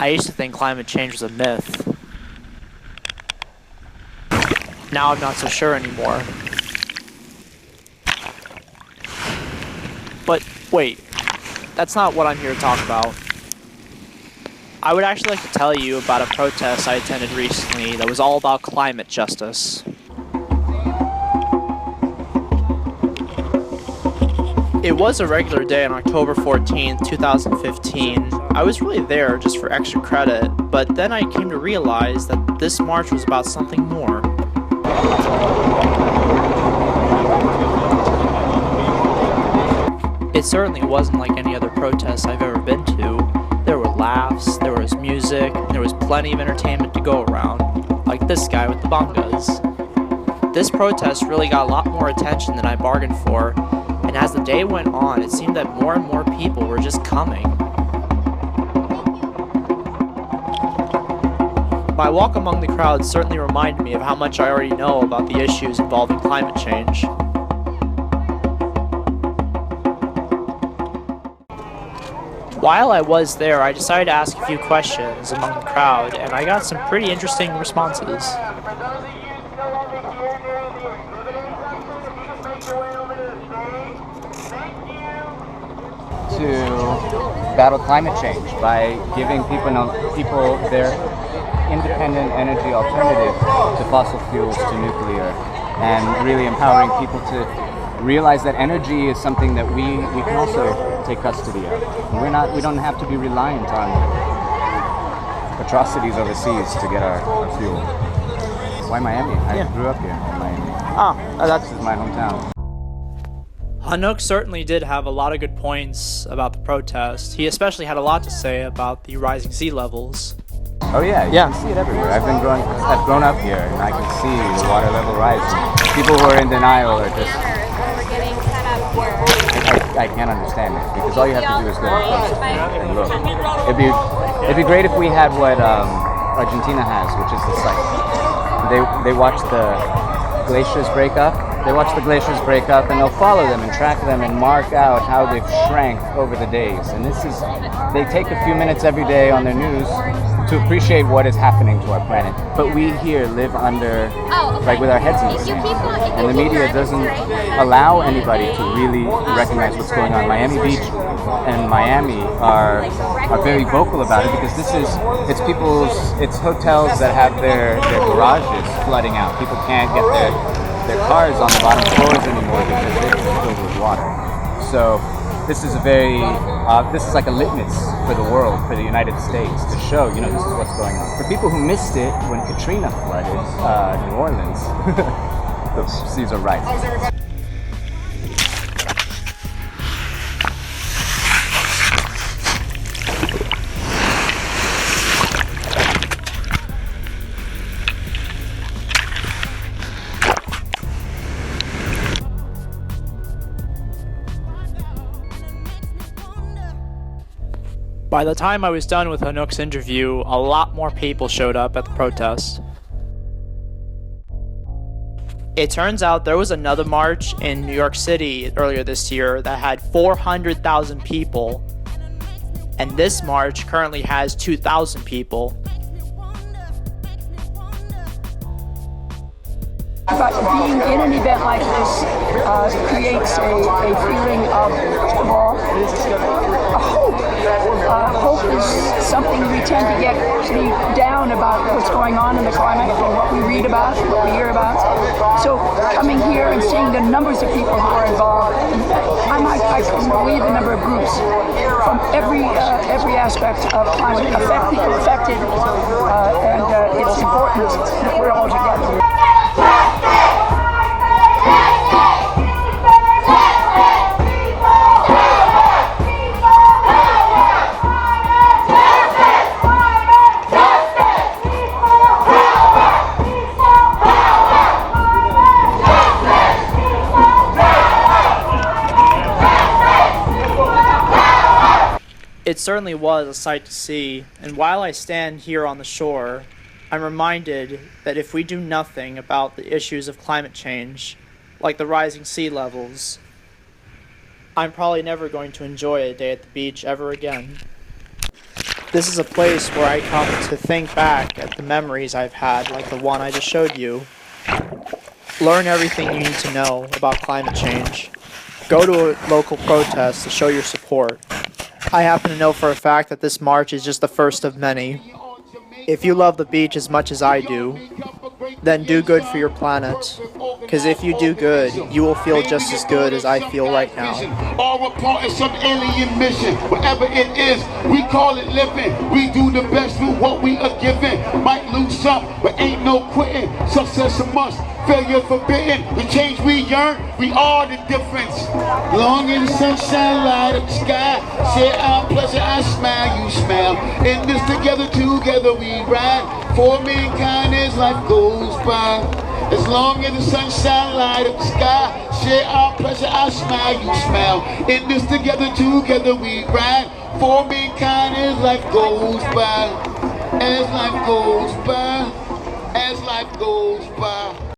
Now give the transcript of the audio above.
I used to think climate change was a myth. Now I'm not so sure anymore. But wait, that's not what I'm here to talk about. I would actually like to tell you about a protest I attended recently that was all about climate justice. It was a regular day on October 14th, 2015. I was really there just for extra credit, but then I came to realize that this march was about something more. It certainly wasn't like any other protest I've ever been to. There were laughs, there was music, and there was plenty of entertainment to go around, like this guy with the bongas. This protest really got a lot more attention than I bargained for, and as the day went on, it seemed that more and more people were just coming. My walk among the crowd certainly reminded me of how much I already know about the issues involving climate change. While I was there, I decided to ask a few questions among the crowd, and I got some pretty interesting responses. To battle climate change by giving people their independent energy alternative to fossil fuels, to nuclear, and really empowering people to realize that energy is something that we can also take custody of. We don't have to be reliant on atrocities overseas to get our fuel. Why Miami? I grew up here in Miami. This is my hometown. Hanuk certainly did have a lot of good points about the protest. He especially had a lot to say about the rising sea levels. Oh yeah, you can see it everywhere. I've grown up here, and I can see the water level rising. People who are in denial are just... I can't understand it, because all you have to do is go and look. It'd be great if we had what Argentina has, which is this like they watch the glaciers break up. They watch the glaciers break up, and they'll follow them and track them and mark out how they've shrank over the days. And they take a few minutes every day on their news to appreciate what is happening to our planet. But we here live under, like with our heads in the sand. And the media doesn't allow anybody to really recognize what's going on. Miami Beach and Miami are very vocal about it, because it's hotels that have their garages flooding out. People can't get their cars on the bottom floors anymore because they're filled with water. So this is this is like a litmus for the world, for the United States, to show, this is what's going on. For people who missed it when Katrina flooded New Orleans, the seas are right. By the time I was done with Hanuk's interview, a lot more people showed up at the protest. It turns out there was another march in New York City earlier this year that had 400,000 people, and this march currently has 2,000 people. But being in an event like this creates a feeling of hope. Hope is something we tend to get pretty down about what's going on in the climate and what we read about, what we hear about. So coming here and seeing the numbers of people who are involved, I couldn't believe the number of groups from every aspect of climate, people affected, and it's important that we're all together. It certainly was a sight to see, and while I stand here on the shore, I'm reminded that if we do nothing about the issues of climate change, like the rising sea levels, I'm probably never going to enjoy a day at the beach ever again. This is a place where I come to think back at the memories I've had, like the one I just showed you. Learn everything you need to know about climate change. Go to a local protest to show your support. I happen to know for a fact that this march is just the first of many. If you love the beach as much as I do, then do good for your planet. Because if you do good, you will feel just as good as I feel right now. Or a part of some alien mission, whatever it is, we call it living. We do the best with what we are given. Might lose some, but ain't no quitting. Success a must, failure forbidden. The change we yearn, we are the difference. Long in the sunshine, light up the sky. Share our pleasure, I smile, you smile. In this together we ride. For mankind as life goes by. As long as the sunshine light up the sky, share our pleasure, I smile, you smile. In this together we ride. For mankind as life goes by. As life goes by. As life goes by.